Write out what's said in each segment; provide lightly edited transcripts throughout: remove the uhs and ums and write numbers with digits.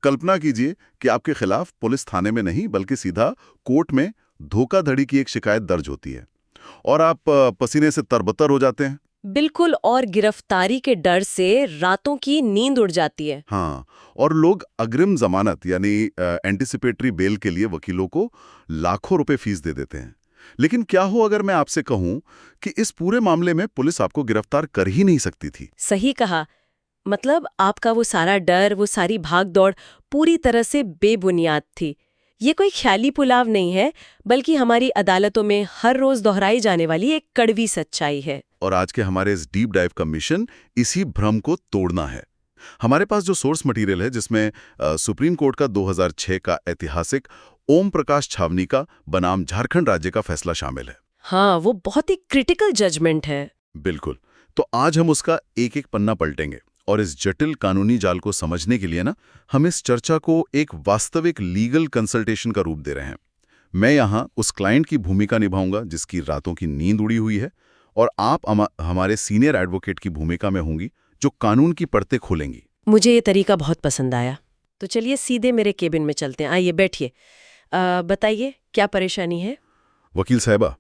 कल्पना कीजिए कि आपके खिलाफ पुलिस थाने में नहीं बल्कि सीधा कोर्ट में धोखाधड़ी की एक शिकायत दर्ज होती है और आप पसीने से तरबतर हो जाते हैं। बिल्कुल, और गिरफ्तारी के डर से रातों की नींद उड़ जाती है। हाँ, और लोग अग्रिम जमानत यानी एंटिसिपेटरी बेल के लिए वकीलों को लाखों रुपए फीस दे देते हैं। लेकिन क्या हो अगर मैं आपसे कहूं कि इस पूरे मामले में पुलिस आपको गिरफ्तार कर ही नहीं सकती थी? सही कहा। मतलब आपका वो सारा डर, वो सारी भाग-दौड़ पूरी तरह से बेबुनियाद थी। ये कोई ख्याली पुलाव नहीं है, बल्कि हमारी अदालतों में हर रोज दोहराई जाने वाली एक कड़वी सच्चाई है। और आज के हमारे इस डीप डाइव का मिशन इसी भ्रम को तोड़ना है। हमारे पास जो सोर्स मटेरियल है जिसमें सुप्रीम कोर्ट का 2006 का ऐतिहासिक ओम प्रकाश छावनी का बनाम झारखंड राज्य का फैसला शामिल है। हाँ, वो बहुत ही क्रिटिकल जजमेंट है। बिल्कुल। तो आज हम उसका एक एक पन्ना पलटेंगे और इस जटिल कानूनी जाल को समझने के लिए ना हम इस चर्चा को एक वास्तविक लीगल कंसल्टेशन का रूप दे रहे हैं। मैं यहाँ उस क्लाइंट की भूमिका निभाऊंगा जिसकी रातों की नींद उड़ी हुई है, और आप हमारे सीनियर एडवोकेट की भूमिका में होंगी जो कानून की परतें खोलेंगी। मुझे ये तरीका बहुत पसंद आया। तो चलिए सीधे मेरे केबिन में चलते हैं। आइए बैठिए। बताइए क्या परेशानी है? वकील साहिबा,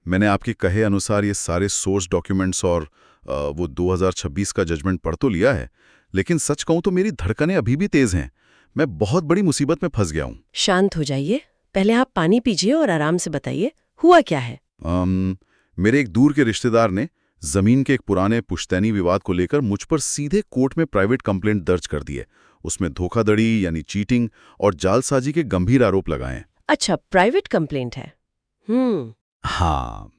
मैंने आपके कहे अनुसार ये सारे सोर्स डॉक्यूमेंट्स और वो 2026 का जजमेंट पढ़ तो लिया है, लेकिन सच कहूं तो मेरी धड़कनें अभी भी तेज हैं। मैं बहुत बड़ी मुसीबत में फंस गया हूं। शांत हो जाइए। पहले आप पानी पीजिए और आराम से बताइए हुआ क्या है। मेरे एक दूर के रिश्तेदार ने जमीन के एक पुराने पुश्तैनी विवाद को लेकर मुझ पर सीधे कोर्ट में प्राइवेट कंप्लेंट दर्ज कर दी है। उसमें धोखाधड़ी यानी चीटिंग और जालसाजी के गंभीर आरोप लगाए हैं। अच्छा, प्राइवेट कंप्लेंट है। हाँ,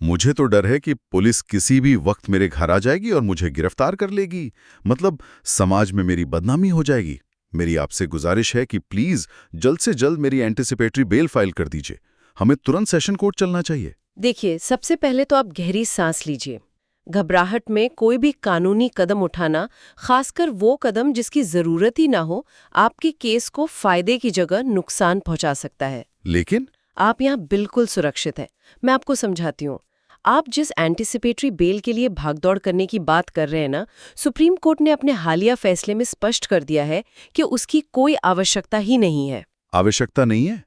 मुझे तो डर है कि पुलिस किसी भी वक्त मेरे घर आ जाएगी और मुझे गिरफ्तार कर लेगी। मतलब समाज में मेरी बदनामी हो जाएगी। मेरी आपसे गुजारिश है कि प्लीज जल्द से जल्द मेरी एंटिसिपेटरी बेल फाइल कर दीजिए। हमें तुरंत सेशन कोर्ट चलना चाहिए। देखिए, सबसे पहले तो आप गहरी सांस लीजिए। घबराहट में कोई भी कानूनी कदम उठाना, खासकर वो कदम जिसकी जरूरत ही ना हो, आपके केस को फायदे की जगह नुकसान पहुंचा सकता है। लेकिन आप यहाँ बिल्कुल सुरक्षित हैं। मैं आपको समझाती हूँ। आप जिस एंटिसिपेटरी बेल के लिए भागदौड़ करने की बात कर रहे हैं ना, सुप्रीम कोर्ट ने अपने हालिया फैसले में स्पष्ट कर दिया है कि उसकी कोई आवश्यकता ही नहीं है। आवश्यकता नहीं है?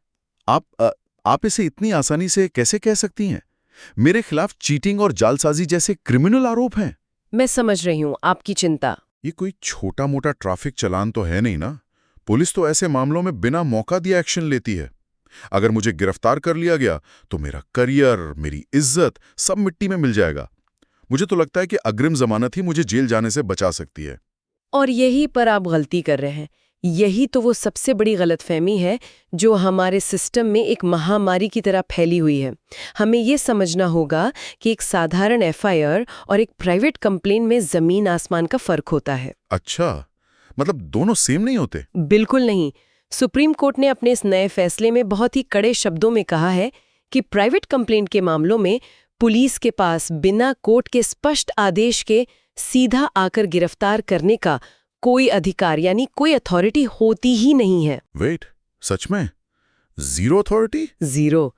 आप इसे इतनी आसानी से कैसे कह सकती हैं? मेरे खिलाफ चीटिंग और जालसाजी जैसे क्रिमिनल आरोप हैं। मैं समझ रही हूँ आपकी चिंता। ये कोई छोटा मोटा ट्रैफिक चालान तो है नहीं ना? पुलिस तो ऐसे मामलों में बिना मौका दिए एक्शन लेती है। अगर मुझे गिरफ्तार कर लिया गया तो मेरा करियर, मेरी इज्जत सब मिट्टी में मिल जाएगा। मुझे तो लगता है कि अग्रिम जमानत ही मुझे जेल जाने से बचा सकती है। और यही पर आप गलती कर रहे हैं। यही तो वो सबसे बड़ी गलतफहमी है जो हमारे सिस्टम में एक महामारी की तरह फैली हुई है। हमें ये समझना होगा कि एक साधारण एफआईआर और एक प्राइवेट कंप्लेंट में जमीन आसमान का फर्क होता है। अच्छा, मतलब दोनों सेम नहीं होते? बिल्कुल नहीं। सुप्रीम कोर्ट ने अपने इस नए फैसले में बहुत ही कड़े शब्दों में कहा है कि प्राइवेट कंप्लेंट के मामलों में पुलिस के पास बिना कोर्ट के स्पष्ट आदेश के सीधा आकर गिरफ्तार करने का कोई अधिकार यानी कोई अथॉरिटी होती ही नहीं है। वेट, सच में? Zero authority? Zero.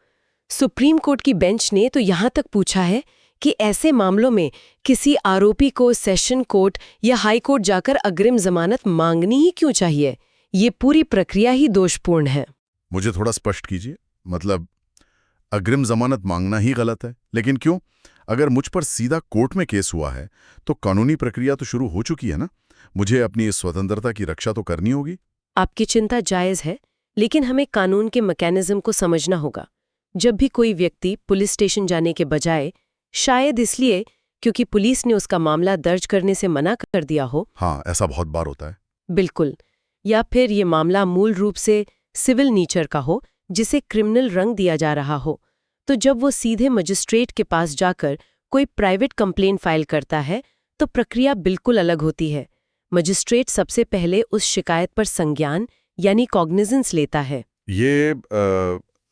Supreme court की बेंच ने तो यहां तक पूछा है कि ऐसे मामलों में किसी आरोपी को सेशन कोर्ट या हाई कोर्ट जाकर अग्रिम जमानत मांगनी ही क्यों चाहिए। ये पूरी प्रक्रिया ही दोषपूर्ण है। मुझे थोड़ा स्पष्ट कीजिए। मतलब अग्रिम जमानत मांगना ही गलत है, लेकिन क्यों? अगर मुझ पर सीधा कोर्ट में केस हुआ है तो कानूनी प्रक्रिया तो शुरू हो चुकी है ना? मुझे अपनी इस स्वतंत्रता की रक्षा तो करनी होगी। आपकी चिंता जायज है, लेकिन हमें कानून के मैकेनिज्म को समझना होगा। जब भी कोई व्यक्ति पुलिस स्टेशन जाने के बजाय, शायद इसलिए क्योंकि पुलिस ने उसका मामला दर्ज करने से मना कर दिया हो। हाँ, ऐसा बहुत बार होता है। बिल्कुल। या फिर ये मामला मूल रूप से सिविल नेचर का हो, जिसे क्रिमिनल रंग दिया जा रहा हो, तो जब वो सीधे मजिस्ट्रेट के पास जाकर कोई प्राइवेट कंप्लेंट फाइल करता है तो प्रक्रिया बिल्कुल अलग होती है। मजिस्ट्रेट सबसे पहले उस शिकायत पर संज्ञान यानी कॉग्निजेंस लेता है। ये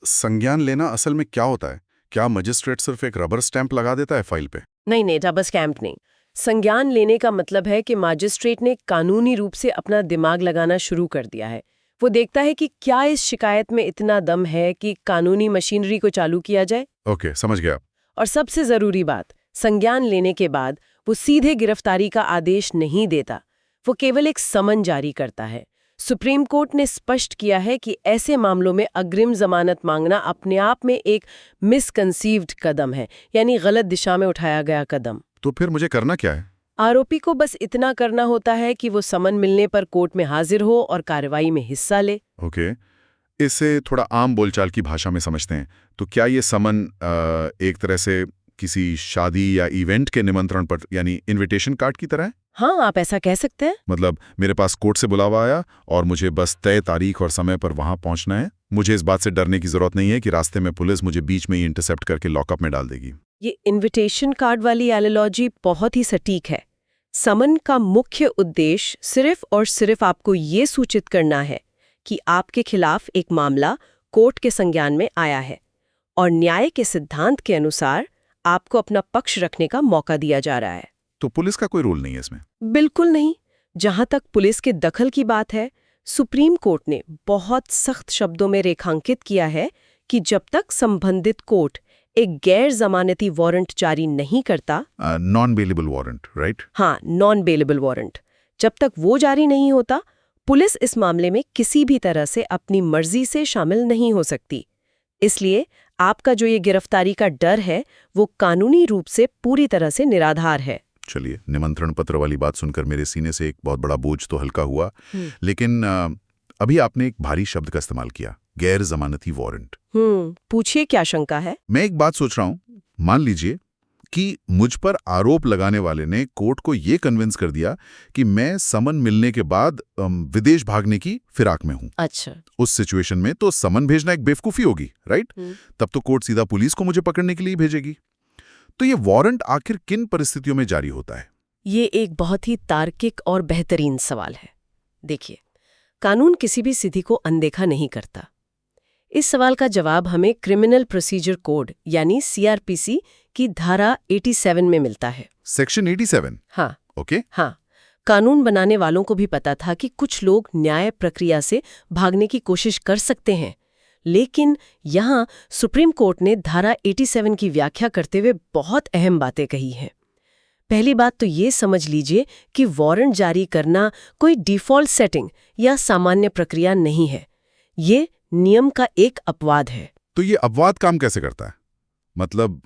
संज्ञान लेना असल में क्या होता है? क्या मजिस्ट्रेट सिर्फ एक रबर स्टैंप लगा देता है फाइल पे? नहीं, रबर स्टैंप नहीं। संज्ञान लेने का मतलब है कि मजिस्ट्रेट ने कानूनी रूप से अपना दिमाग लगाना शुरू कर दिया है। वो देखता है कि क्या इस शिकायत में इतना दम है कि कानूनी मशीनरी को चालू किया जाए। ओके, समझ गया। और सबसे जरूरी बात, संज्ञान लेने के बाद वो सीधे गिरफ्तारी का आदेश नहीं देता, वो केवल एक समन जारी करता है। सुप्रीम कोर्ट ने स्पष्ट किया है कि ऐसे मामलों में अग्रिम जमानत मांगना अपने आप में एक मिसकंसीव्ड कदम है, यानी गलत दिशा में उठाया गया कदम। तो फिर मुझे करना क्या है? आरोपी को बस इतना करना होता है कि वो समन मिलने पर कोर्ट में हाजिर हो और कार्रवाई में हिस्सा ले। ओके, इसे थोड़ा आम बोलचाल की भाषा में समझते हैं तो क्या ये समन एक तरह से किसी शादी या इवेंट के निमंत्रण पर यानी इनविटेशन कार्ड की तरह है? हाँ, आप ऐसा कह सकते हैं। मतलब मेरे पास कोर्ट से बुलावा आया और मुझे बस तय तारीख और समय पर वहां पहुंचना है। मुझे इस बात से डरने की जरूरत नहीं है कि रास्ते में पुलिस मुझे बीच में ही इंटरसेप्ट करके लॉकअप में डाल देगी। ये इनविटेशन कार्ड वाली एनालॉजी बहुत ही सटीक है। समन का मुख्य उद्देश्य सिर्फ और सिर्फ आपको ये सूचित करना है कि आपके खिलाफ एक मामला कोर्ट के संज्ञान में आया है और न्याय के सिद्धांत के अनुसार आपको अपना पक्ष रखने का मौका दिया जा रहा है। तो पुलिस का कोई रोल नहीं है इसमें? बिल्कुल नहीं। जहां तक पुलिस के दखल की बात है, सुप्रीम कोर्ट ने बहुत सख्त शब्दों में रेखांकित किया है कि जब तक संबंधित कोर्ट एक गैर जमानती वारंट जारी नहीं करता, नॉन बेलेबल वारंट, राइट? हाँ, नॉन बेलेबल वारंट, जब तक वो जारी नहीं होता, पुलिस इस मामले में किसी भी तरह से अपनी मर्जी से शामिल नहीं हो सकती। इसलिए आपका जो ये गिरफ्तारी का डर है, वो कानूनी रूप से पूरी तरह से निराधार है। चलिए, निमंत्रण पत्र वाली बात सुनकर मेरे सीने से एक बहुत बड़ा बोझ तो हल्का हुआ। लेकिन अभी आपने एक भारी शब्द का इस्तेमाल किया, गैर जमानती वारंट। पूछिए, क्या शंका है? मैं एक बात सोच रहा हूं, मान लीजिए कि मुझ पर आरोप लगाने वाले ने कोर्ट को यह कन्विंस कर दिया कि मैं समन मिलने के बाद विदेश भागने की फिराक में हूं। अच्छा, उस सिचुएशन में तो समन भेजना एक बेवकूफी होगी, राइट? तब तो कोर्ट सीधा पुलिस को मुझे पकड़ने के लिए भेजेगी। तो ये वारंट आखिर किन परिस्थितियों में जारी होता है? ये एक बहुत ही तार्किक और बेहतरीन सवाल है। देखिए, कानून किसी भी स्थिति को अनदेखा नहीं करता। इस सवाल का जवाब हमें क्रिमिनल प्रोसीजर कोड यानी सीआरपीसी की धारा 87 में मिलता है। सेक्शन 87? हाँ। ओके। हाँ, कानून बनाने वालों को भी पता था कि कुछ लोग न्याय प्रक्रिया से भागने की कोशिश कर सकते हैं, लेकिन यहाँ सुप्रीम कोर्ट ने धारा 87 की व्याख्या करते हुए बहुत अहम बातें कही हैं। पहली बात तो ये समझ लीजिए कि वारंट जारी करना कोई डिफ़ॉल्ट सेटिंग या सामान्य प्रक्रिया नहीं है। ये नियम का एक अपवाद है। तो ये अपवाद काम कैसे करता है? मतलब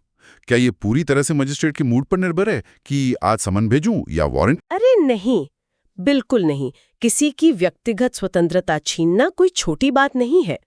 क्या ये पूरी तरह से मजिस्ट्रेट के मूड पर निर्भर है कि आज समन भेजूं या वारंट? अरे नहीं, बिल्कुल नहीं। किसी की व्यक्तिगत स्वतंत्रता छीनना कोई छोटी बात नहीं है।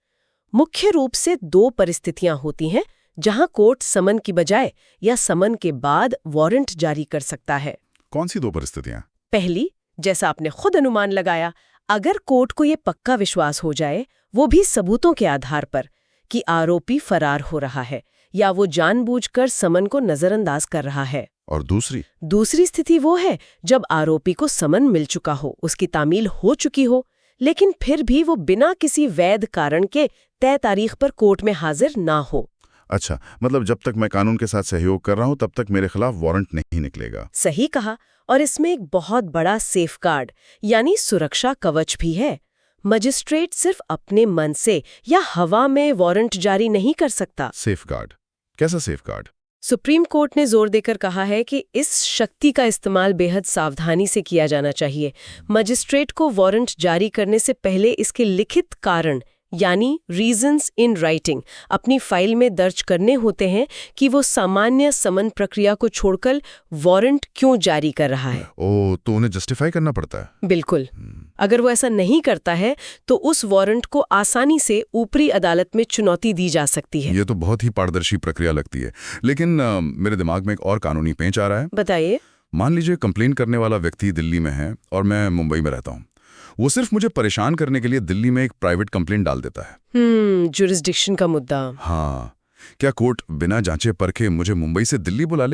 मुख्य रूप से दो परिस्थितियां होती हैं जहां कोर्ट समन की बजाय या समन के बाद वारंट जारी कर सकता है। कौन सी दो परिस्थितियां? पहली, जैसा आपने खुद अनुमान लगाया, अगर कोर्ट को ये पक्का विश्वास हो जाए, वो भी सबूतों के आधार पर, कि आरोपी फरार हो रहा है या वो जानबूझकर समन को नजरअंदाज कर रहा है। और दूसरी स्थिति वो है जब आरोपी को समन मिल चुका हो, उसकी तामील हो चुकी हो, लेकिन फिर भी वो बिना किसी वैध कारण के तय तारीख पर कोर्ट में हाजिर ना हो। अच्छा, मतलब जब तक मैं कानून के साथ सहयोग कर रहा हूं तब तक मेरे खिलाफ वारंट नहीं निकलेगा। सही कहा। और इसमें एक बहुत बड़ा सेफगार्ड यानी सुरक्षा कवच भी है। मजिस्ट्रेट सिर्फ अपने मन से या हवा में वारंट जारी नहीं कर सकता। सेफगार्ड? कैसा सेफगार्ड? सुप्रीम कोर्ट ने जोर देकर कहा है कि इस शक्ति का इस्तेमाल बेहद सावधानी से किया जाना चाहिए। मजिस्ट्रेट को वारंट जारी करने से पहले इसके लिखित कारण यानी रीजंस इन राइटिंग अपनी फाइल में दर्ज करने होते हैं कि वो सामान्य समन प्रक्रिया को छोड़कर वारंट क्यों जारी कर रहा है। ओह, तो उन्हें जस्टिफाई करना पड़ता है? बिल्कुल। अगर वो ऐसा नहीं करता है तो उस वारंट को आसानी से ऊपरी अदालत में चुनौती दी जा सकती है। ये तो बहुत ही पारदर्शी प्रक्रिया लगती है। लेकिन मेरे दिमाग में एक और कानूनी पेंच आ रहा है। बताइए। मान लीजिए कंप्लेन करने वाला व्यक्ति दिल्ली में है और मैं मुंबई में रहता हूँ। वो सिर्फ मुझे परेशान करने के लिए दिल्ली में एक प्राइवेट कंप्लेंट डाल देता है। जुरिस्डिक्शन का मुद्दा। हाँ, क्या कोर्ट बिना जांचे परखे मुझे मुंबई से दिल्ली बुला ले?